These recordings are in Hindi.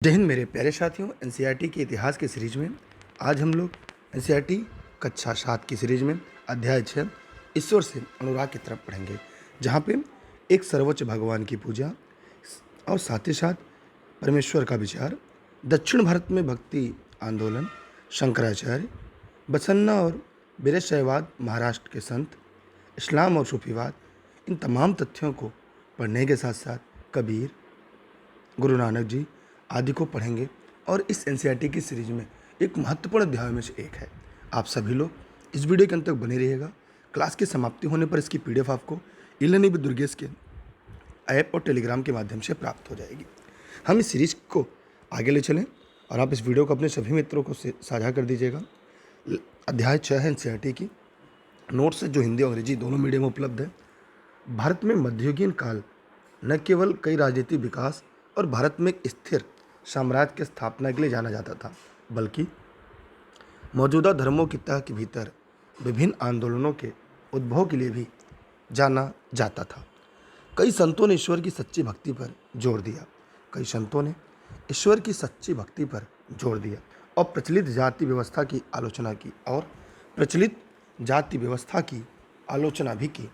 जय हिंद मेरे प्यारे साथियों। एनसीईआरटी के इतिहास की सीरीज में आज हम लोग एनसीईआरटी कक्षा 7 की सीरीज में अध्याय 6 ईश्वर से अनुराग की तरफ पढ़ेंगे, जहाँ पे एक सर्वोच्च भगवान की पूजा और साथ ही साथ परमेश्वर का विचार, दक्षिण भारत में भक्ति आंदोलन, शंकराचार्य, बसन्ना और वीरशैववाद, महाराष्ट्र के संत, इस्लाम और सूफीवाद, इन तमाम तथ्यों को पढ़ने के साथ साथ कबीर, गुरु नानक जी आदि को पढ़ेंगे। और इस एनसीईआरटी की सीरीज में एक महत्वपूर्ण अध्याय में से एक है। आप सभी लोग इस वीडियो के अंत तक बने रहिएगा। क्लास की समाप्ति होने पर इसकी पीडीएफ आपको इलर्निंग विद दुर्गेश के ऐप और टेलीग्राम के माध्यम से प्राप्त हो जाएगी। हम इस सीरीज को आगे ले चलें और आप इस वीडियो को अपने सभी मित्रों को साझा कर दीजिएगा। अध्याय 6 है एनसीईआरटी की। नोट्स जो हिंदी और अंग्रेजी दोनों मीडियम में उपलब्ध है। भारत में मध्ययुगीन काल न केवल कई राजनीतिक विकास और भारत में एक स्थिर साम्राज्य की स्थापना के लिए जाना जाता था, बल्कि मौजूदा धर्मों की तह के भीतर विभिन्न आंदोलनों के उद्भव के लिए भी जाना जाता था। कई संतों ने ईश्वर की सच्ची भक्ति पर जोर दिया और प्रचलित जाति व्यवस्था की आलोचना भी की।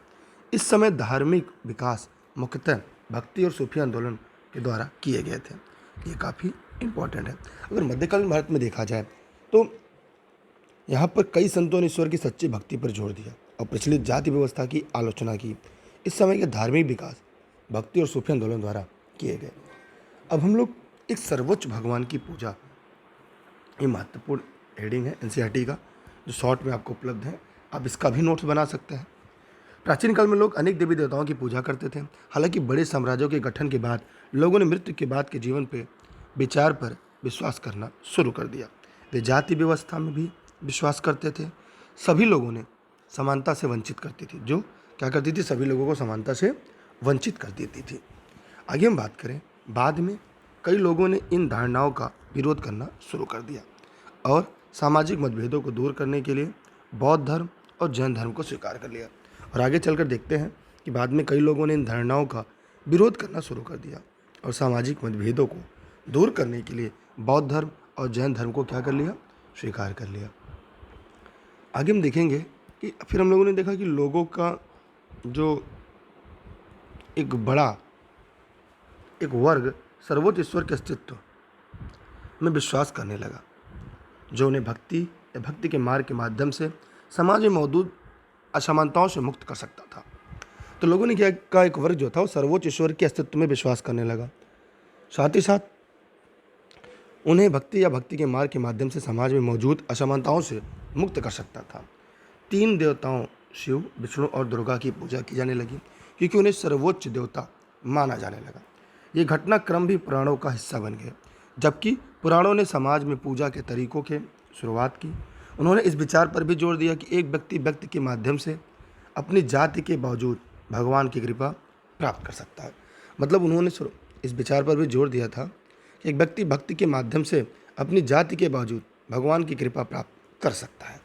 इस समय धार्मिक विकास मुख्यतः भक्ति और सूफी आंदोलन के द्वारा किए गए थे। ये काफ़ी इम्पोर्टेंट है। अगर मध्यकालीन भारत में देखा जाए तो यहाँ पर कई संतों ने ईश्वर की सच्ची भक्ति पर जोर दिया और प्रचलित जाति व्यवस्था की आलोचना की। इस समय के धार्मिक विकास भक्ति और सूफी आंदोलन द्वारा किए गए। अब हम लोग एक सर्वोच्च भगवान की पूजा, ये महत्वपूर्ण हेडिंग है एनसीईआरटी का, जो शॉर्ट में आपको उपलब्ध है। आप इसका भी नोट्स बना सकते हैं। प्राचीन काल में लोग अनेक देवी देवताओं की पूजा करते थे। हालांकि बड़े साम्राज्यों के गठन के बाद लोगों ने मृत्यु के बाद के जीवन पर विचार पर विश्वास करना शुरू कर दिया। वे जाति व्यवस्था में भी विश्वास करते थे। सभी लोगों ने समानता से वंचित करती थी, जो क्या करती थी, सभी लोगों को समानता से वंचित कर देती थी। आगे हम बात करें, बाद में कई लोगों ने इन धारणाओं का विरोध करना शुरू कर दिया और सामाजिक मतभेदों को दूर करने के लिए बौद्ध धर्म और जैन धर्म को स्वीकार कर लिया। और आगे चलकर देखते हैं कि बाद में कई लोगों ने इन धारणाओं का विरोध करना शुरू कर दिया और सामाजिक मतभेदों को दूर करने के लिए बौद्ध धर्म और जैन धर्म को क्या कर लिया, स्वीकार कर लिया। आगे हम देखेंगे कि फिर हम लोगों ने देखा कि लोगों का जो एक वर्ग सर्वोच्च ईश्वर के अस्तित्व में विश्वास करने लगा, जो उन्हें भक्ति के मार्ग के माध्यम से समाज में मौजूद असमानताओं से मुक्त कर सकता था। तो लोगों ने क्या का एक वर्ग जो था वो सर्वोच्च ईश्वर के अस्तित्व में विश्वास करने लगा। साथ ही साथ उन्हें भक्ति के मार्ग के माध्यम से समाज में मौजूद असमानताओं से मुक्त कर सकता था। 3 देवताओं शिव, विष्णु और दुर्गा की पूजा की जाने लगी, क्योंकि उन्हें सर्वोच्च देवता माना जाने लगा। ये घटनाक्रम भी पुराणों का हिस्सा बन गए। जबकि पुराणों ने समाज में पूजा के तरीकों के शुरुआत की, उन्होंने इस विचार पर भी जोर दिया कि एक व्यक्ति के माध्यम से अपनी जाति के बावजूद भगवान की कृपा प्राप्त कर सकता है। मतलब उन्होंने इस विचार पर भी जोर दिया था कि एक व्यक्ति भक्ति के माध्यम से अपनी जाति के बावजूद भगवान की कृपा प्राप्त कर सकता है।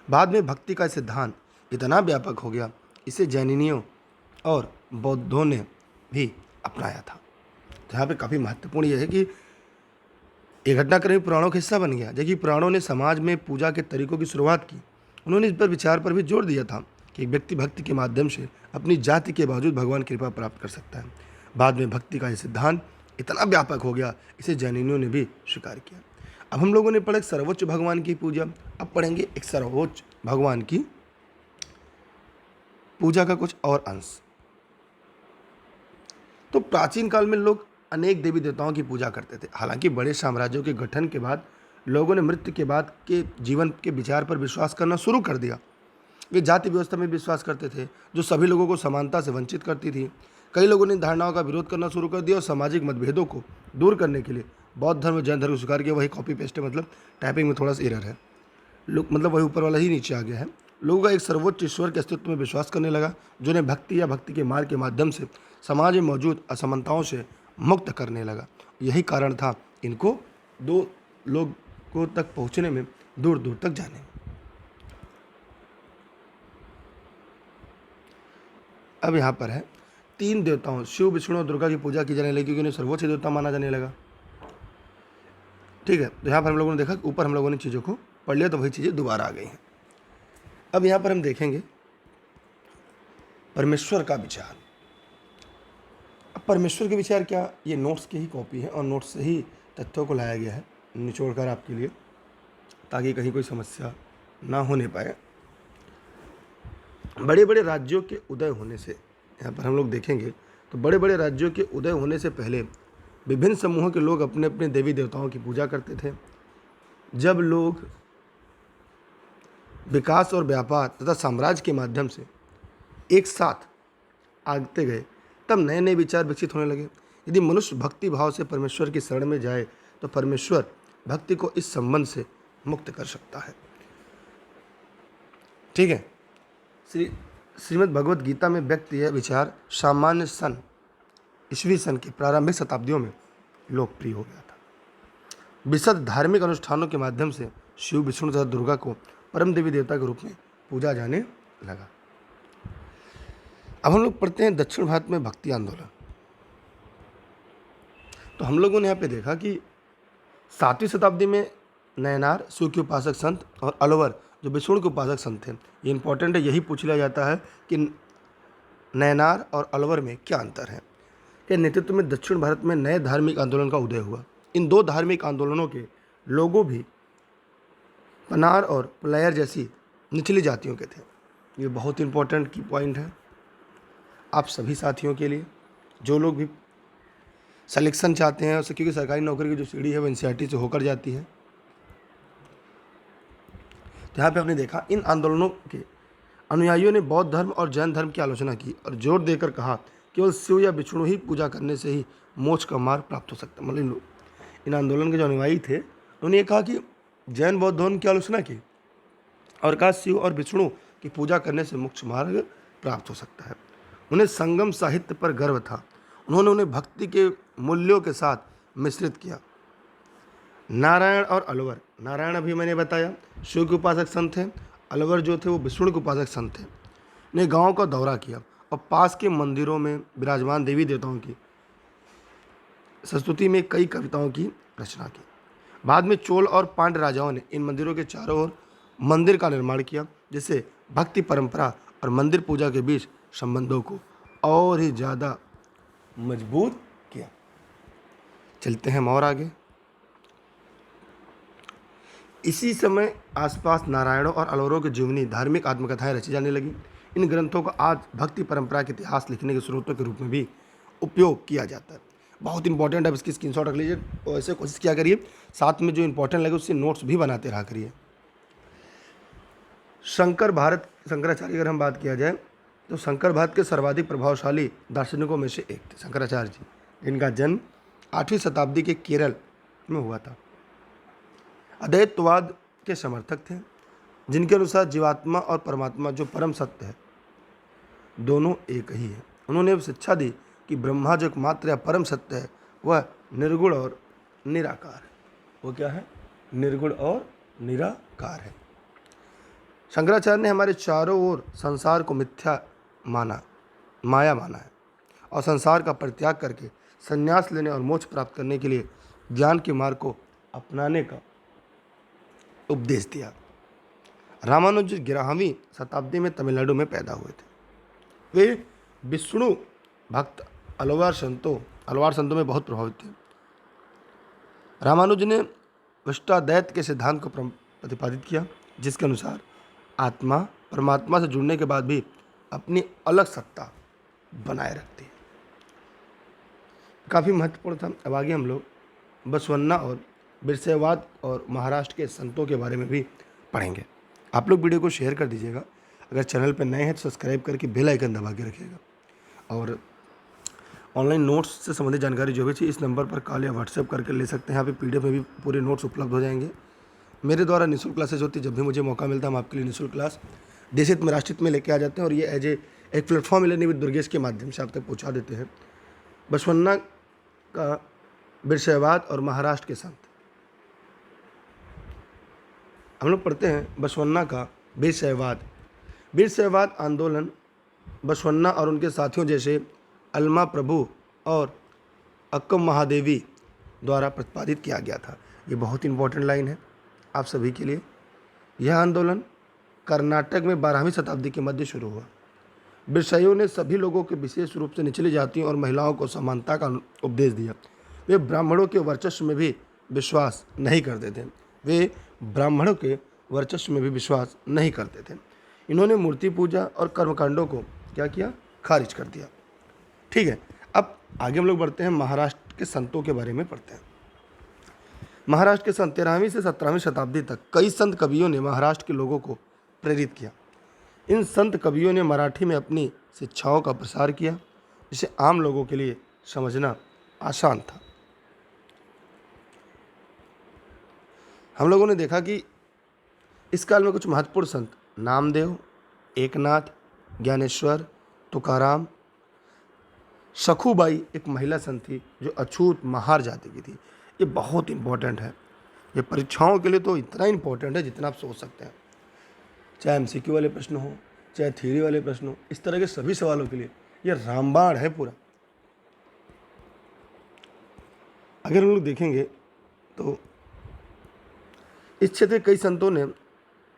बाद में भक्ति का सिद्धांत इतना व्यापक हो गया, इसे जैनियों और बौद्धों ने भी अपनाया था। तो यहाँ पे काफ़ी महत्वपूर्ण यह है कि ये घटनाक्रम पुराणों का हिस्सा बन गया। जबकि पुराणों ने समाज में पूजा के तरीकों की शुरुआत की, उन्होंने इस पर विचार पर भी जोर दिया था कि एक व्यक्ति भक्ति के माध्यम से अपनी जाति के बावजूद भगवान की कृपा प्राप्त कर सकता है। बाद में भक्ति का यह सिद्धांत इतना व्यापक हो गया, इसे जैनियों ने भी स्वीकार किया। अब हम लोगों ने पढ़ा सर्वोच्च भगवान की पूजा, अब पढ़ेंगे एक सर्वोच्च भगवान की पूजा का कुछ और अंश। तो प्राचीन काल में लोग अनेक देवी देवताओं की पूजा करते थे। हालांकि बड़े साम्राज्यों के गठन के बाद लोगों ने मृत्यु के बाद के जीवन के विचार पर विश्वास करना शुरू कर दिया। वे जाति व्यवस्था में विश्वास करते थे, जो सभी लोगों को समानता से वंचित करती थी। कई लोगों ने धारणाओं का विरोध करना शुरू कर दिया और सामाजिक मतभेदों को दूर करने के लिए बौद्ध धर्म और जैन धर्म को स्वीकार किया। वही कॉपी पेस्ट है, मतलब टाइपिंग में थोड़ा सा एरर है, मतलब वही ऊपर वाला ही नीचे आ गया है। लोगों का एक सर्वोच्च ईश्वर के अस्तित्व में विश्वास करने लगा, जो उन्हें भक्ति के मार्ग के माध्यम से समाज में मौजूद असमानताओं से मुक्त करने लगा। यही कारण था इनको दो लोगों तक पहुंचने में, दूर दूर तक जाने में। अब यहाँ पर है 3 देवताओं शिव, विष्णु और दुर्गा की पूजा की जाने लगी, क्योंकि उन्हें सर्वोच्च देवता माना जाने लगा। ठीक है, तो यहाँ पर हम लोगों ने देखा कि ऊपर हम लोगों ने चीज़ों को पढ़ लिया तो वही चीज़ें दोबारा आ गई हैं। अब यहाँ पर हम देखेंगे परमेश्वर का विचार। अब परमेश्वर के विचार क्या, ये नोट्स की ही कॉपी है और नोट्स से ही तथ्यों को लाया गया है निचोड़ कर आपके लिए, ताकि कहीं कोई समस्या ना होने पाए। बड़े बड़े राज्यों के उदय होने से, यहाँ पर हम लोग देखेंगे तो बड़े बड़े राज्यों के उदय होने से पहले विभिन्न समूहों के लोग अपने अपने देवी देवताओं की पूजा करते थे। जब लोग विकास और व्यापार तथा साम्राज्य के माध्यम से एक साथ आगते गए, तब नए नए विचार विकसित होने लगे। यदि मनुष्य भक्ति भाव से परमेश्वर की शरण में जाए तो परमेश्वर भक्ति को इस संबंध से मुक्त कर सकता है। ठीक है, श्रीमद् भगवत गीता में व्यक्त यह विचार सामान्य सन ईस्वी सन की प्रारंभिक शताब्दियों में लोकप्रिय हो गया था। विशद धार्मिक अनुष्ठानों के माध्यम से शिव, विष्णु तथा दुर्गा को परम देवी देवता के रूप में पूजा जाने लगा। अब हम लोग पढ़ते हैं दक्षिण भारत में भक्ति आंदोलन। तो हम लोगों ने यहाँ पे देखा कि 7वीं शताब्दी में नयनार शिव के उपासक संत और अलवर जो विष्णु के उपासक संत थे। ये इंपॉर्टेंट है, यही पूछ लिया जाता है कि नयनार और अलवर में क्या अंतर है। के नेतृत्व में दक्षिण भारत में नए धार्मिक आंदोलन का उदय हुआ। इन दो धार्मिक आंदोलनों के लोगों भी पनार और प्लायर जैसी निचली जातियों के थे। ये बहुत इंपॉर्टेंट की पॉइंट है आप सभी साथियों के लिए, जो लोग भी सिलेक्शन चाहते हैं उसे, क्योंकि सरकारी नौकरी की जो सीढ़ी है वो एनसीईआरटी से होकर जाती है। तो यहाँ पे आपने देखा इन आंदोलनों के अनुयायियों ने बौद्ध धर्म और जैन धर्म की आलोचना की और जोर देकर कहा केवल शिव या विष्णु ही पूजा करने से ही मोक्ष का मार्ग प्राप्त हो सकता है। मतलब इन आंदोलन के जो अनुयायी थे उन्होंने ये कहा कि जैन बौद्ध धर्म की आलोचना की और कहा शिव और विष्णु की पूजा करने से मोक्ष मार्ग प्राप्त हो सकता है। उन्हें संगम साहित्य पर गर्व था। उन्होंने उन्हें भक्ति के मूल्यों के साथ मिश्रित किया। नारायण और अलवर, नारायण अभी मैंने बताया शिव के उपासक संत थे, अलवर जो थे वो विष्णु के उपासक संत थे। ने गांव का दौरा किया और पास के मंदिरों में विराजमान देवी देवताओं की स्तुति में कई कविताओं की रचना की। बाद में चोल और पांड्य राजाओं ने इन मंदिरों के चारों ओर मंदिर का निर्माण किया, जिससे भक्ति परंपरा और मंदिर पूजा के बीच संबंधों को और ही ज़्यादा मजबूत किया। चलते हैं हम और आगे। इसी समय आसपास नारायणों और अलवरों की जीवनी धार्मिक आत्मकथाएं रची जाने लगी। इन ग्रंथों का आज भक्ति परंपरा के इतिहास लिखने के स्रोतों के रूप में भी उपयोग किया जाता है। बहुत इंपॉर्टेंट है, इसकी स्क्रीनशॉट रख लीजिए और ऐसे कोशिश किया करिए, साथ में जो इंपॉर्टेंट लगे उससे नोट्स भी बनाते रहा करिए। शंकराचार्य अगर हम बात किया जाए तो शंकर भारत के सर्वाधिक प्रभावशाली दार्शनिकों में से एक थे शंकराचार्य जी, जिनका जन्म 8वीं शताब्दी के केरल में हुआ था। अद्वैतवाद के समर्थक थे, जिनके अनुसार जीवात्मा और परमात्मा जो परम सत्य है दोनों एक ही है। उन्होंने शिक्षा दी कि ब्रह्मा जो एकमात्र या परम सत्य है वह निर्गुण और निराकार है। वो क्या है? निर्गुण और निराकार है। शंकराचार्य ने हमारे चारों ओर संसार को मिथ्या माना, माया माना है और संसार का परित्याग करके संन्यास लेने और मोक्ष प्राप्त करने के लिए ज्ञान के मार्ग को अपनाने का उपदेश दिया। रामानुज 11वीं शताब्दी में तमिलनाडु में पैदा हुए थे। वे विष्णु भक्त अलवार संतों में बहुत प्रभावित थे। रामानुज ने विशिष्टाद्वैत के सिद्धांत को प्रतिपादित किया, जिसके अनुसार आत्मा परमात्मा से जुड़ने के बाद भी अपनी अलग सत्ता बनाए रखती है। काफ़ी महत्वपूर्ण था। अब आगे हम लोग बसवन्ना और बिरसैवाद और महाराष्ट्र के संतों के बारे में भी पढ़ेंगे। आप लोग वीडियो को शेयर कर दीजिएगा। अगर चैनल पर नए हैं तो सब्सक्राइब करके बेल आइकन दबा के रखिएगा। और ऑनलाइन नोट्स से संबंधित जानकारी जो भी चाहिए इस नंबर पर कॉल या व्हाट्सएप करके ले सकते हैं। यहाँ पे पीडीएफ में भी पूरे नोट्स उपलब्ध हो जाएंगे। मेरे द्वारा निःशुल्क क्लासेज होती है, जब भी मुझे मौका मिलता है हम आपके लिए निःशुल्क क्लास देशित में राष्ट्रित में लेके आ जाते हैं और ये एज एक प्लेटफॉर्म मिलने विद दुर्गेश के माध्यम से आप तक पहुँचा देते हैं। बसवन्ना का बिरसैवाद और महाराष्ट्र के संत, हम लोग पढ़ते हैं बसवन्ना का बिरसैवाद आंदोलन बसवन्ना और उनके साथियों जैसे अलमा प्रभु और अक्कम महादेवी द्वारा प्रतिपादित किया गया था। ये बहुत इंपॉर्टेंट लाइन है आप सभी के लिए। यह आंदोलन कर्नाटक में 12वीं शताब्दी के मध्य शुरू हुआ। बिरसाइयों ने सभी लोगों के, विशेष रूप से निचली जातियों और महिलाओं को समानता का उपदेश दिया। वे ब्राह्मणों के वर्चस्व में भी विश्वास नहीं करते थे। वे ब्राह्मणों के वर्चस्व में भी विश्वास नहीं करते थे। इन्होंने मूर्ति पूजा और कर्मकांडों को क्या किया? खारिज कर दिया। ठीक है, अब आगे हम लोग बढ़ते हैं, महाराष्ट्र के संतों के बारे में पढ़ते हैं। महाराष्ट्र के संत 13वीं से 17वीं शताब्दी तक कई संत कवियों ने महाराष्ट्र के लोगों को प्रेरित किया। इन संत कवियों ने मराठी में अपनी शिक्षाओं का प्रसार किया, जिसे आम लोगों के लिए समझना आसान था। हम लोगों ने देखा कि इस काल में कुछ महत्वपूर्ण संत नामदेव, एकनाथ, ज्ञानेश्वर, तुकाराम, सखुबाई एक महिला संत थी जो अछूत महार जाति की थी। ये बहुत इंपॉर्टेंट है, ये परीक्षाओं के लिए तो इतना इंपॉर्टेंट है जितना आप सोच सकते हैं। चाहे एमसीक्यू वाले प्रश्न हो, चाहे थ्योरी वाले प्रश्न हो, इस तरह के सभी सवालों के लिए ये रामबाण है पूरा। अगर हम लोग देखेंगे तो इस क्षेत्र के कई संतों ने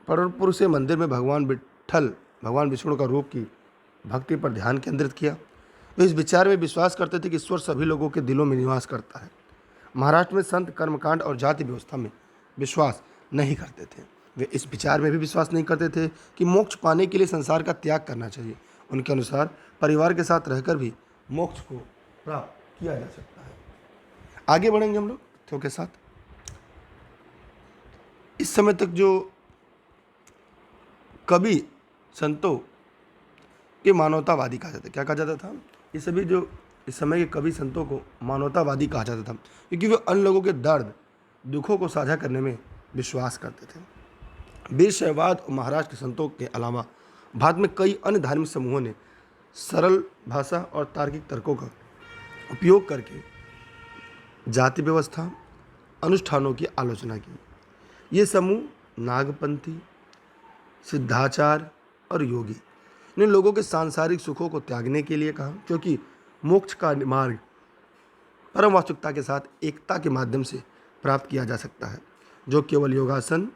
पंढरपुर से मंदिर में भगवान विष्णु का रूप की भक्ति पर ध्यान केंद्रित किया। वे इस विचार में विश्वास करते थे कि ईश्वर सभी लोगों के दिलों में निवास करता है। महाराष्ट्र में संत कर्मकांड और जाति व्यवस्था में विश्वास नहीं करते थे। वे इस विचार में भी विश्वास नहीं करते थे कि मोक्ष पाने के लिए संसार का त्याग करना चाहिए। उनके अनुसार परिवार के साथ रहकर भी मोक्ष को प्राप्त किया जा सकता है। आगे बढ़ेंगे हम लोग तथ्यों के साथ। इस समय तक जो कवि संतों के मानवतावादी कहा जाता, क्या कहा जाता था? ये सभी जो इस समय के कवि संतों को मानवतावादी कहा जाता था, क्योंकि वे अन्य लोगों के दर्द दुखों को साझा करने में विश्वास करते थे। वीरशैववाद और महाराष्ट्र के संतों के अलावा भारत में कई अन्य धार्मिक समूहों ने सरल भाषा और तार्किक तर्कों का उपयोग करके जाति व्यवस्था अनुष्ठानों की आलोचना की। ये समूह नागपंथी, सिद्धाचार और योगी ने लोगों के सांसारिक सुखों को त्यागने के लिए कहा, क्योंकि मोक्ष का मार्ग परम वास्तविकता के साथ एकता के माध्यम से प्राप्त किया जा सकता है, जो केवल योगासन,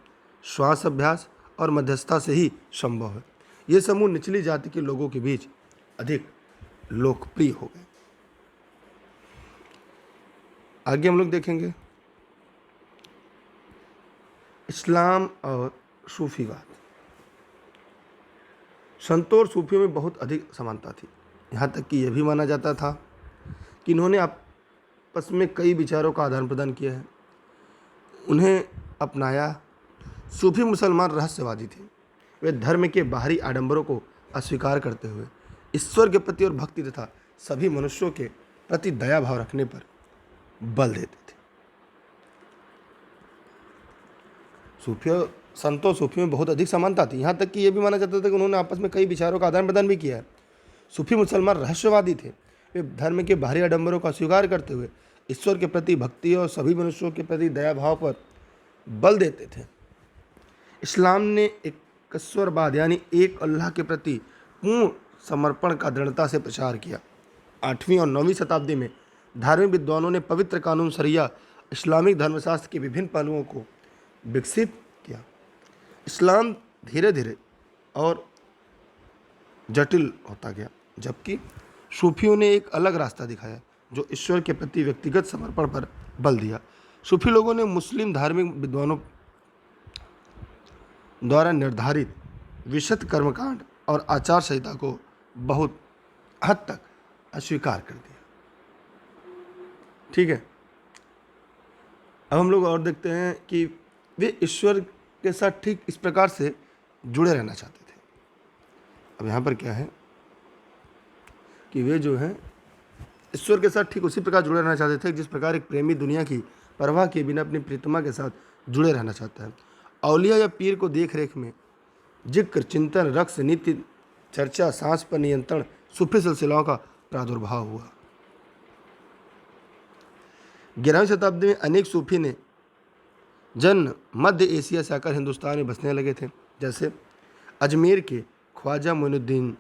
श्वास अभ्यास और मध्यस्थता से ही संभव है। ये समूह निचली जाति के लोगों के बीच अधिक लोकप्रिय हो गए। आगे हम लोग देखेंगे इस्लाम और सूफीवाद। संतों और सूफियों में बहुत अधिक समानता थी। यहाँ तक कि यह भी माना जाता था कि इन्होंने आपस में कई विचारों का आदान प्रदान किया है, उन्हें अपनाया। सूफी मुसलमान रहस्यवादी थे। वे धर्म के बाहरी आडंबरों को अस्वीकार करते हुए ईश्वर के प्रति और भक्ति तथा सभी मनुष्यों के प्रति दया भाव रखने पर बल देते थे। संतों सूफियों में बहुत अधिक समानता थी। यहाँ तक कि यह भी माना जाता था कि उन्होंने आपस में कई विचारों का आदान प्रदान भी किया है। सूफी मुसलमान रहस्यवादी थे। वे धर्म के बाहरी आडंबरों का स्वीकार करते हुए ईश्वर के प्रति भक्ति और सभी मनुष्यों के प्रति दया भाव पर बल देते थे। इस्लाम ने एकस्वरवाद यानी एक अल्लाह के प्रति पूर्ण समर्पण का दृढ़ता से प्रचार किया। 8वीं और 9वीं शताब्दी में धार्मिक विद्वानों ने पवित्र कानून शरिया इस्लामिक धर्मशास्त्र के विभिन्न पहलुओं को विकसित किया। इस्लाम धीरे धीरे और जटिल होता गया, जबकि सूफियों ने एक अलग रास्ता दिखाया जो ईश्वर के प्रति व्यक्तिगत समर्पण पर बल दिया। सूफी लोगों ने मुस्लिम धार्मिक विद्वानों द्वारा निर्धारित विशुद्ध कर्मकांड और आचार संहिता को बहुत हद तक अस्वीकार कर दिया। ठीक है, अब हम लोग और देखते हैं कि वे ईश्वर के साथ ठीक इस प्रकार से जुड़े रहना चाहते थे। अब यहाँ पर क्या है कि वे जो हैं ईश्वर के साथ ठीक उसी प्रकार जुड़े रहना चाहते थे जिस प्रकार एक प्रेमी दुनिया की परवाह किए बिना अपनी प्रीतमा के साथ जुड़े रहना चाहता है। औलिया या पीर को देख रेख में जिक्र, चिंतन, रक्स, नित्य चर्चा, सांस पर नियंत्रण, सूफी सिलसिलाओं का प्रादुर्भाव हुआ। 11वीं शताब्दी में अनेक सूफी ने जन्म मध्य एशिया से आकर हिंदुस्तान में बसने लगे थे, जैसे अजमेर के ख्वाजा मोइनुद्दीन,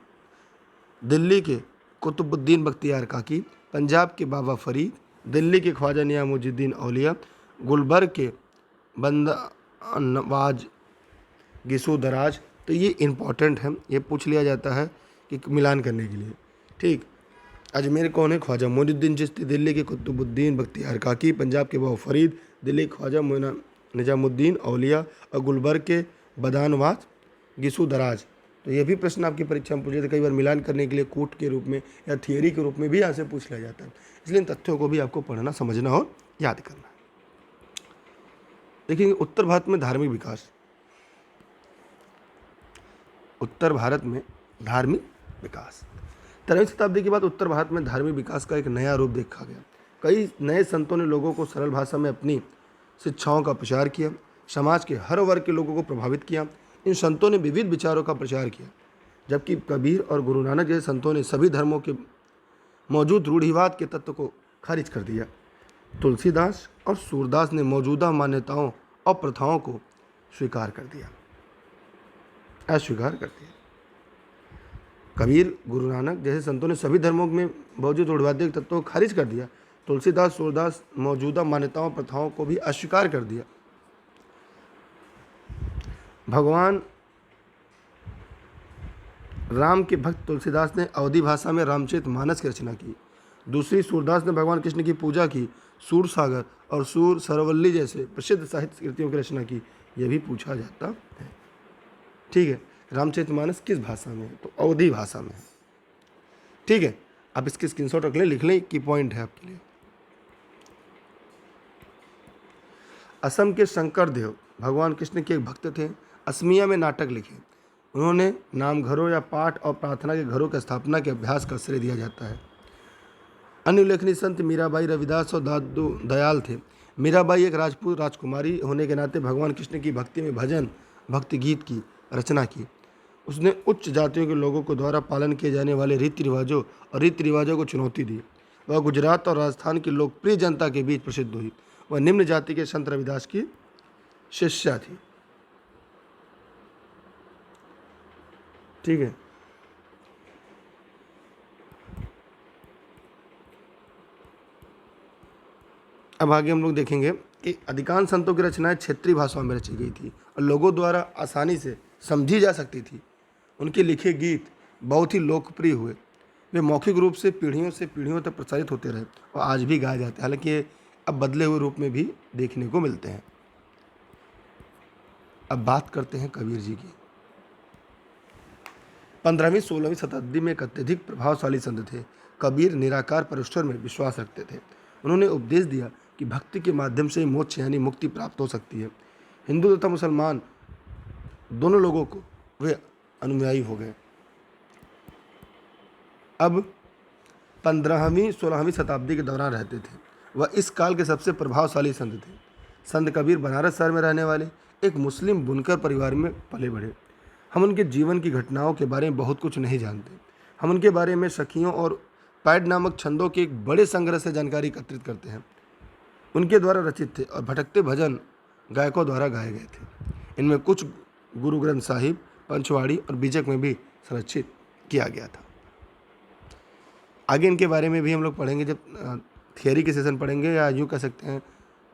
दिल्ली के कुतुबुद्दीन बख्तियार काकी, पंजाब के बाबा फरीद, दिल्ली के ख्वाजा नियामुद्दीन औलिया, गुलबर्ग के बंदा नवाज गिसो दराज। तो ये इम्पॉर्टेंट है, ये पूछ लिया जाता है कि मिलान करने के लिए। ठीक। अजमेर कौन है? ख्वाजा मोइनुद्दीन चिश्ती। दिल्ली के कुतुबुद्दीन बख्तियार काकी। पंजाब के बाबा फरीद। दिल्ली के ख्वाजा निजामुद्दीन औलिया। और गुलबर्ग के बदानवाज गिसो दराज। तो ये भी प्रश्न आपकी परीक्षा में पूछे थे कई बार, मिलान करने के लिए कूट के रूप में या थियरी के रूप में भी यहाँ से पूछ लिया जाता है। इसलिए इन तथ्यों को भी आपको पढ़ना, समझना और याद करना है। देखिए, उत्तर भारत में धार्मिक विकास। उत्तर भारत में धार्मिक विकास 13वीं शताब्दी के बाद उत्तर भारत में धार्मिक विकास का एक नया रूप देखा गया। कई नए संतों ने लोगों को सरल भाषा में अपनी शिक्षाओं का प्रचार किया, समाज के हर वर्ग के लोगों को प्रभावित किया। इन संतों ने विविध विचारों का प्रचार किया, जबकि कबीर और गुरु नानक जैसे संतों ने सभी धर्मों के मौजूद रूढ़िवाद के तत्व को खारिज कर दिया। तुलसीदास और सूरदास ने मौजूदा मान्यताओं और प्रथाओं को स्वीकार कर दिया, अस्वीकार कर दिया। कबीर, गुरु नानक जैसे संतों ने सभी धर्मों में मौजूद रूढ़िवादी तत्वों को खारिज कर दिया। तुलसीदास, सूरदास मौजूदा मान्यताओं प्रथाओं को भी अस्वीकार कर दिया। भगवान राम के भक्त तुलसीदास ने अवधी भाषा में रामचरितमानस की रचना की। दूसरी, सूरदास ने भगवान कृष्ण की पूजा की, सूरसागर और सूर सरवल्ली जैसे प्रसिद्ध साहित्य कृतियों की रचना की। यह भी पूछा जाता है। ठीक है, रामचरितमानस किस भाषा में है? तो अवधी भाषा में है। ठीक है, आप इसके स्क्रीनशॉट रख लें, लिख लें कि पॉइंट है आपके लिए। असम के शंकरदेव भगवान कृष्ण के एक भक्त थे। असमिया में नाटक लिखे। उन्होंने नामघरों या पाठ और प्रार्थना के घरों की स्थापना के अभ्यास का श्रेय दिया जाता है। अन्य उल्लेखनीय संत मीराबाई, रविदास और दादू दयाल थे। मीराबाई एक राजपूत राजकुमारी होने के नाते भगवान कृष्ण की भक्ति में भजन, भक्ति गीत की रचना की। उसने उच्च जातियों के लोगों को द्वारा पालन किए जाने वाले रीति रिवाजों को चुनौती दी। वह गुजरात और राजस्थान की लोकप्रिय जनता के बीच प्रसिद्ध हुई। वह निम्न जाति के संत रविदास की शिष्या थी। ठीक है, अब आगे हम लोग देखेंगे कि अधिकांश संतों की रचनाएं क्षेत्रीय भाषाओं में रची गई थी और लोगों द्वारा आसानी से समझी जा सकती थी। उनके लिखे गीत बहुत ही लोकप्रिय हुए। वे मौखिक रूप से पीढ़ियों तक प्रसारित होते रहे और आज भी गाए जाते हैं, हालांकि ये अब बदले हुए रूप में भी देखने को मिलते हैं। अब बात करते हैं कबीर जी की। 15वीं-16वीं शताब्दी में एक अत्यधिक प्रभावशाली संत थे। कबीर निराकार परमेश्वर में विश्वास रखते थे। उन्होंने उपदेश दिया कि भक्ति के माध्यम से मोक्ष यानी मुक्ति प्राप्त हो सकती है। हिंदू तथा मुसलमान दोनों लोगों को वे अनुयायी हो गए। अब 15वीं-16वीं शताब्दी के दौरान रहते थे। वह इस काल के सबसे प्रभावशाली संत थे। संत कबीर बनारस शहर में रहने वाले एक मुस्लिम बुनकर परिवार में पले बढ़े। हम उनके जीवन की घटनाओं के बारे में बहुत कुछ नहीं जानते। हम उनके बारे में सखियों और पैड नामक छंदों के एक बड़े संग्रह से जानकारी एकत्रित करते हैं। उनके द्वारा रचित थे और भटकते भजन गायकों द्वारा गाए गए थे। इनमें कुछ गुरु ग्रंथ साहिब, पंचवाड़ी और बीजक में भी संरक्षित किया गया था। आगे इनके बारे में भी हम लोग पढ़ेंगे, जब थियरी के सेशन पढ़ेंगे, या यूँ कह सकते हैं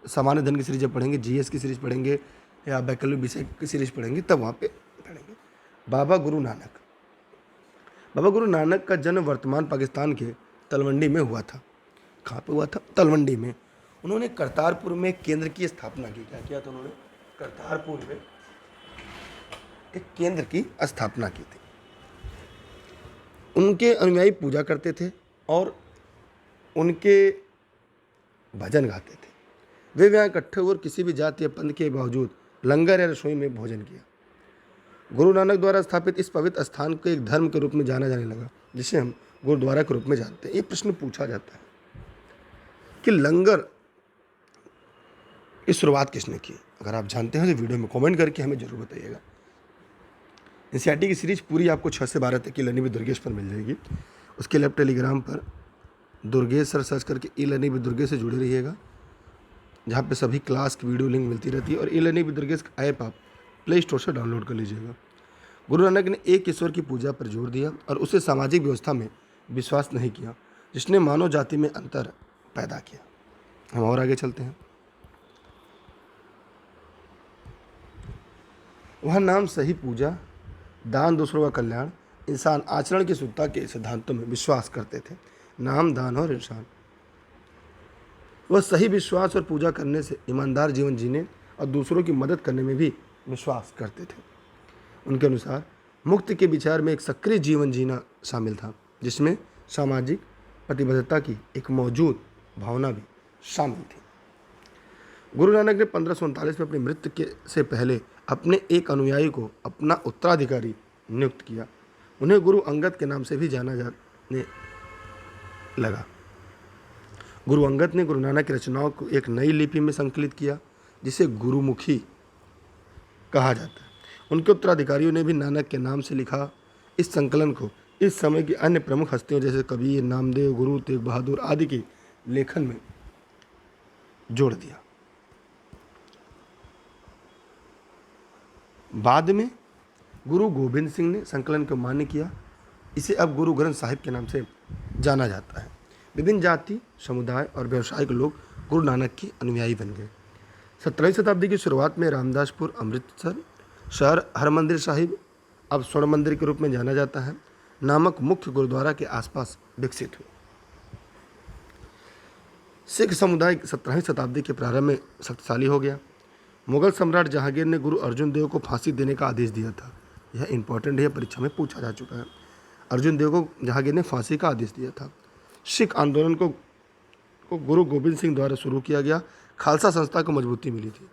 सामान्य धन की सीरीज जब पढ़ेंगे, जीएस की सीरीज पढ़ेंगे या वैकल्पिक विषय की सीरीज पढ़ेंगे, तब वहाँ पे पढ़ेंगे। बाबा गुरु नानक का जन्म वर्तमान पाकिस्तान के तलवंडी में हुआ था। कहाँ पे हुआ था? तलवंडी में। उन्होंने करतारपुर में केंद्र की स्थापना की। क्या किया था उन्होंने? करतारपुर में एक केंद्र की स्थापना की थी। उनके अनुयायी पूजा करते थे और उनके भजन गाते थे। वे वहाँ इकट्ठे हुए और किसी भी जाति या पंथ के बावजूद लंगर या रसोई में भोजन किया। गुरु नानक द्वारा स्थापित इस पवित्र स्थान को एक धर्म के रूप में जाना जाने लगा, जिसे हम गुरुद्वारा के रूप में जानते हैं। ये प्रश्न पूछा जाता है कि लंगर की शुरुआत किसने की? अगर आप जानते हैं तो वीडियो में कमेंट करके हमें जरूर बताइएगा। एनसीईआरटी की सीरीज पूरी आपको 6 से 12 तक की लर्निंग विद दुर्गेश पर मिल जाएगी। उसके लिए आप टेलीग्राम पर दुर्गेश सर सर्च करके ई लर्निंग विद दुर्गेश से जुड़े रहिएगा, जहाँ पे सभी क्लास की वीडियो लिंक मिलती रहती है। और ई लर्निंग विद दुर्गेश का ऐप आप प्ले स्टोर से डाउनलोड कर लीजिएगा। गुरु नानक ने एक ईश्वर की पूजा पर जोर दिया और उसे सामाजिक व्यवस्था में विश्वास नहीं किया, जिसने मानव जाति में अंतर पैदा किया। हम और आगे चलते हैं। वह नाम सही पूजा, दान, दूसरों का कल्याण, इंसान आचरण की शुद्धता के सिद्धांतों में विश्वास करते थे। नाम, दान और इंसान, वह सही विश्वास और पूजा करने से ईमानदार जीवन जीने और दूसरों की मदद करने में भी विश्वास करते थे। उनके अनुसार मुक्ति के विचार में एक सक्रिय जीवन जीना शामिल था, जिसमें सामाजिक प्रतिबद्धता की एक मौजूद भावना भी शामिल थी। गुरु नानक ने 1539 में अपनी मृत्यु के से पहले अपने एक अनुयायी को अपना उत्तराधिकारी नियुक्त किया। उन्हें गुरु अंगद के नाम से भी जाना जाने लगा। गुरु अंगद ने गुरु नानक की रचनाओं को एक नई लिपि में संकलित किया, जिसे गुरुमुखी कहा जाता है। उनके उत्तराधिकारियों ने भी नानक के नाम से लिखा। इस संकलन को इस समय की अन्य प्रमुख हस्तियों जैसे कबीर, नामदेव, गुरु तेग बहादुर आदि के लेखन में जोड़ दिया। बाद में गुरु गोबिंद सिंह ने संकलन को मान्य किया। इसे अब गुरु ग्रंथ साहिब के नाम से जाना जाता है। विभिन्न जाति, समुदाय और व्यावसायिक लोग गुरु नानक के अनुयायी बन गए। 17वीं शताब्दी की शुरुआत में रामदासपुर अमृतसर शहर हरमंदिर साहिब, अब स्वर्ण मंदिर के रूप में जाना जाता है, नामक मुख्य गुरुद्वारा के आसपास विकसित हुए। सिख समुदाय 17वीं शताब्दी के प्रारंभ में शक्तिशाली हो गया। मुगल सम्राट जहांगीर ने गुरु अर्जुन देव को फांसी देने का आदेश दिया था। यह इंपॉर्टेंट है, परीक्षा में पूछा जा चुका है। अर्जुन देव को जहांगीर ने फांसी का आदेश दिया था। सिख आंदोलन को गुरु गोबिंद सिंह द्वारा शुरू किया गया खालसा संस्था को मजबूती मिली थी।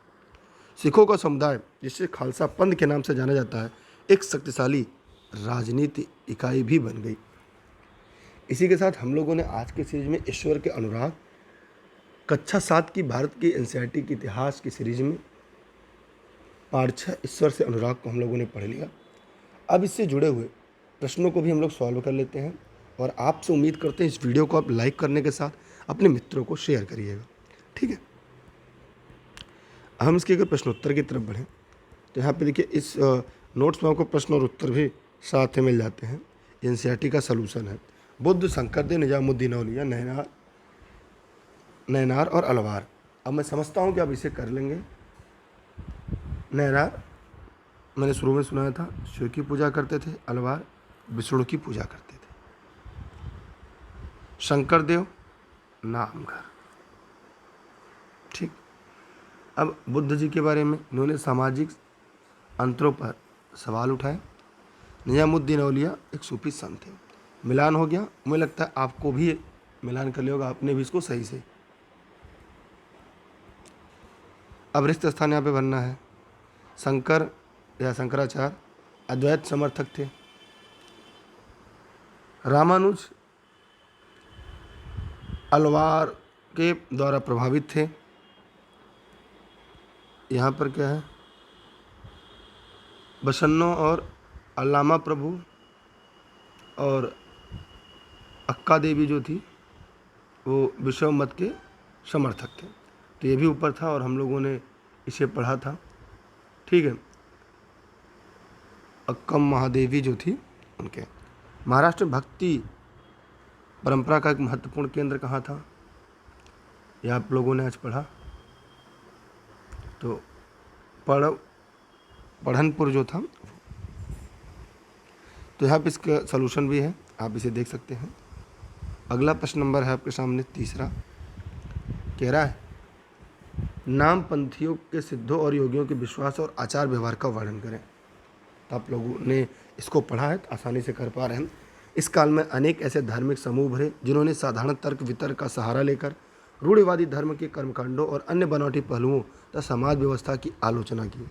सिखों का समुदाय, जिसे खालसा पंथ के नाम से जाना जाता है, एक शक्तिशाली राजनीति इकाई भी बन गई। इसी के साथ हम लोगों ने आज के सीरीज में ईश्वर के अनुराग कक्षा 7 की भारत की एनसीईआरटी के इतिहास की सीरीज में पाठ 6 ईश्वर से अनुराग को हम लोगों ने पढ़ लिया। अब इससे जुड़े हुए प्रश्नों को भी हम लोग सॉल्व कर लेते हैं और आपसे उम्मीद करते हैं इस वीडियो को आप लाइक करने के साथ अपने मित्रों को शेयर करिएगा। ठीक है, हम इसके अगर प्रश्नोत्तर की तरफ बढ़ें तो यहाँ पे देखिए इस नोट्स में आपको प्रश्न और उत्तर भी साथ में मिल जाते हैं। एनसीईआरटी का सलूशन है। बुद्ध, शंकरदेव, निजामुद्दीन औलिया, नैनार और अलवार। अब मैं समझता हूँ कि आप इसे कर लेंगे। नैनार मैंने शुरू में सुनाया था, शिव की पूजा करते थे। अलवार विष्णु की पूजा करते थे। शंकरदेव, नामघर। ठीक, अब बुद्ध जी के बारे में इन्होंने सामाजिक अंतरों पर सवाल उठाए। निजामुद्दीन औलिया एक सूफी संत थे। मिलान हो गया। मुझे लगता है आपको भी मिलान कर लिया होगा आपने भी इसको सही से। अब रिक्त स्थान यहाँ पे बनना है। शंकर या शंकराचार्य अद्वैत समर्थक थे। रामानुज अलवार के द्वारा प्रभावित थे। यहाँ पर क्या है, बसन्नो और अल्लामा प्रभु और अक्का देवी जो थी वो विश्व मत के समर्थक थे। तो ये भी ऊपर था और हम लोगों ने इसे पढ़ा था। ठीक है, अक्कम महादेवी जो थी उनके। महाराष्ट्र में भक्ति परंपरा का एक महत्वपूर्ण केंद्र कहाँ था, यह आप लोगों ने आज पढ़ा। तो पढ़नपुर जो था। तो यहाँ पे इसका सलूशन भी है, आप इसे देख सकते हैं। अगला प्रश्न नंबर है आपके सामने तीसरा। कह रहा है नाम पंथियों के सिद्धों और योगियों के विश्वास और आचार व्यवहार का वर्णन करें। तो आप लोगों ने इसको पढ़ा है तो आसानी से कर पा रहे हैं। इस काल में अनेक ऐसे धार्मिक समूह भरे जिन्होंने साधारण तर्क वितर्क का सहारा लेकर रूढ़िवादी धर्म के कर्मकांडों और अन्य बनावटी पहलुओं तथा समाज व्यवस्था की आलोचना की।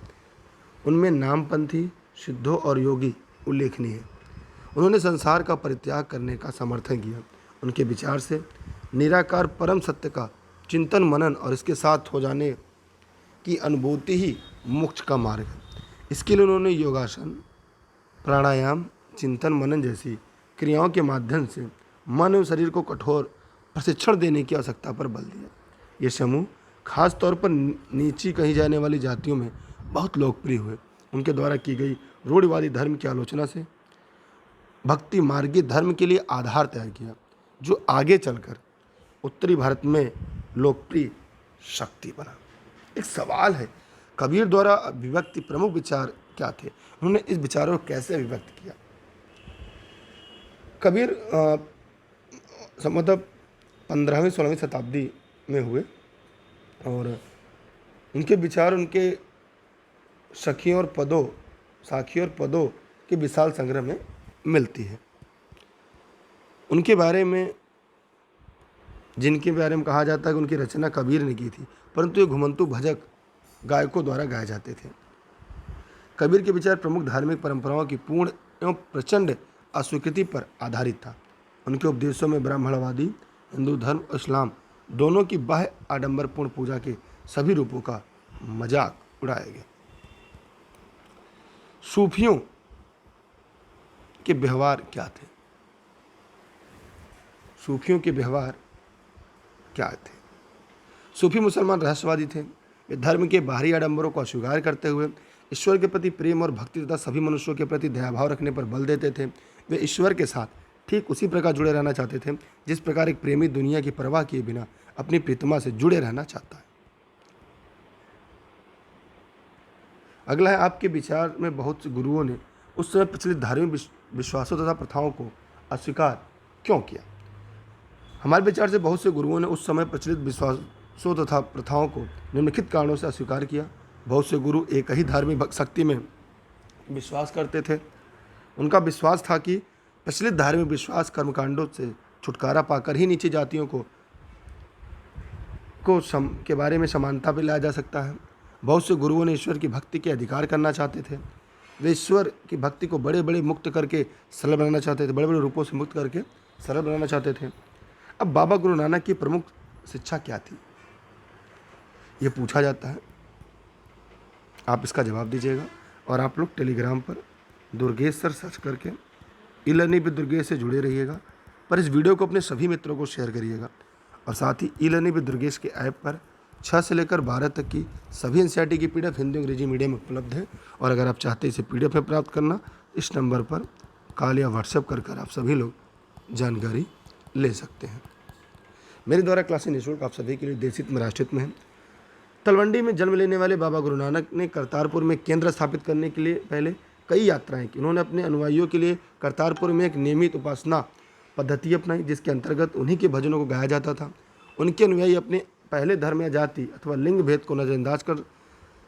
उनमें नामपंथी, सिद्धों और योगी उल्लेखनीय है। उन्होंने संसार का परित्याग करने का समर्थन किया। उनके विचार से निराकार परम सत्य का चिंतन मनन और इसके साथ हो जाने की अनुभूति ही मोक्ष का मार्ग है। इसके लिए उन्होंने योगासन, प्राणायाम, चिंतन मनन जैसी क्रियाओं के माध्यम से मन एवं शरीर को कठोर प्रशिक्षण देने की आवश्यकता पर बल दिया। ये समूह खास तौर पर नीची कही जाने वाली जातियों में बहुत लोकप्रिय हुए। उनके द्वारा की गई रूढ़िवादी धर्म की आलोचना से भक्ति मार्गी धर्म के लिए आधार तैयार किया, जो आगे चलकर उत्तरी भारत में लोकप्रिय शक्ति बना। एक सवाल है, कबीर द्वारा अभिव्यक्ति प्रमुख विचार क्या थे? उन्होंने इस विचारों को कैसे अभिव्यक्त किया? कबीर मतलब 15वीं-16वीं शताब्दी में हुए और उनके विचार उनके साखियों और पदों के विशाल संग्रह में मिलती है। उनके बारे में जिनके बारे में कहा जाता है कि उनकी रचना कबीर ने की थी, परंतु ये घुमंतु भजक गायकों द्वारा गाए जाते थे। कबीर के विचार प्रमुख धार्मिक परंपराओं की पूर्ण एवं प्रचंड अस्वीकृति पर आधारित था। उनके उपदेशों में ब्राह्मणवादी, हिंदू धर्म और इस्लाम दोनों की बाह्य आडंबरपूर्ण पूजा के सभी रूपों का मजाक उड़ाया गया। सूफियों के व्यवहार क्या थे? सूफियों के व्यवहार क्या थे? सूफी मुसलमान रहस्यवादी थे। वे धर्म के बाहरी आडंबरों को अस्वीकार करते हुए ईश्वर के प्रति प्रेम और भक्ति तथा सभी मनुष्यों के प्रति दयाभाव रखने पर बल देते थे। वे ईश्वर के साथ ठीक उसी प्रकार जुड़े रहना चाहते थे जिस प्रकार एक प्रेमी दुनिया की परवाह किए बिना अपनी प्रीतमा से जुड़े रहना चाहता है। अगला है, आपके विचार में बहुत से गुरुओं ने उस समय प्रचलित धार्मिक विश्वासों तथा प्रथाओं को अस्वीकार क्यों किया? हमारे विचार से बहुत से गुरुओं ने उस समय प्रचलित विश्वासों तथा प्रथाओं को निम्नलिखित कारणों से अस्वीकार किया। बहुत से गुरु एक ही धार्मिक शक्ति में विश्वास करते थे। उनका विश्वास था कि प्रचलित धार्मिक विश्वास कर्मकांडों से छुटकारा पाकर ही नीचे जातियों के बारे में समानता पर लाया जा सकता है। बहुत से गुरुओं ने ईश्वर की भक्ति के अधिकार करना चाहते थे। वे ईश्वर की भक्ति को बड़े बड़े मुक्त करके सरल बनाना चाहते थे, बड़े बड़े रूपों से मुक्त करके सरल बनाना चाहते थे। अब बाबा गुरु नानक की प्रमुख शिक्षा क्या थी, ये पूछा जाता है। आप इसका जवाब दीजिएगा और आप लोग टेलीग्राम पर दुर्गेश सर सर्च करके ई लर्निंग विद दुर्गेश से जुड़े रहिएगा। पर इस वीडियो को अपने सभी मित्रों को शेयर करिएगा और साथ ही ई लर्निंग विद दुर्गेश के ऐप पर 6 से लेकर 12 तक की सभी एनसीईआरटी की पीडीएफ हिंदी अंग्रेजी मीडियम में उपलब्ध है। और अगर आप चाहते हैं इसे पीडीएफ में प्राप्त करना, इस नंबर पर कॉल या व्हाट्सएप कर आप सभी लोग जानकारी ले सकते हैं। मेरे द्वारा क्लासें निःशुल्क आप सभी के लिए देशहित में राष्ट्रहित में है। तलवंडी में जन्म लेने वाले बाबा गुरु नानक ने करतारपुर में केंद्र स्थापित करने के लिए पहले कई यात्राएं की। उन्होंने अपने अनुयायियों के लिए करतारपुर में एक नियमित उपासना पद्धति अपनाई जिसके अंतर्गत उन्हीं के भजनों को गाया जाता था। उनके अनुयायी अपने पहले धर्म या जाति अथवा लिंग भेद को नजरअंदाज कर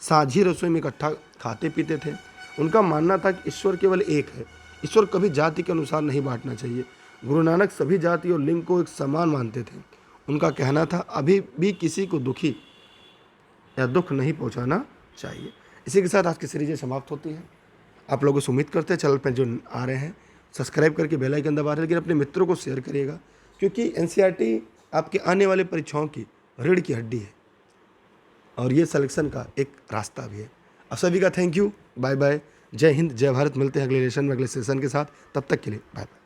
साझी रसोई में इकट्ठा खाते पीते थे। उनका मानना था कि ईश्वर केवल एक है, ईश्वर कभी जाति के अनुसार नहीं बांटना चाहिए। गुरु नानक सभी जाति और लिंग को एक समान मानते थे। उनका कहना था अभी भी किसी को दुखी या दुख नहीं पहुंचाना चाहिए। इसी के साथ आज की सीरीज समाप्त होती है। आप लोगों से उम्मीद करते हैं चैनल पर जो आ रहे हैं सब्सक्राइब करके बेल आइकन दबा रहे हैं, लेकिन अपने मित्रों को शेयर करिएगा क्योंकि एनसीईआरटी आपके आने वाले परीक्षाओं की रीढ़ की हड्डी है और ये सिलेक्शन का एक रास्ता भी है। आप सभी का थैंक यू, बाय बाय, जय हिंद, जय भारत। मिलते हैं अगले लेसन में अगले सेशन के साथ। तब तक के लिए बाय बाय।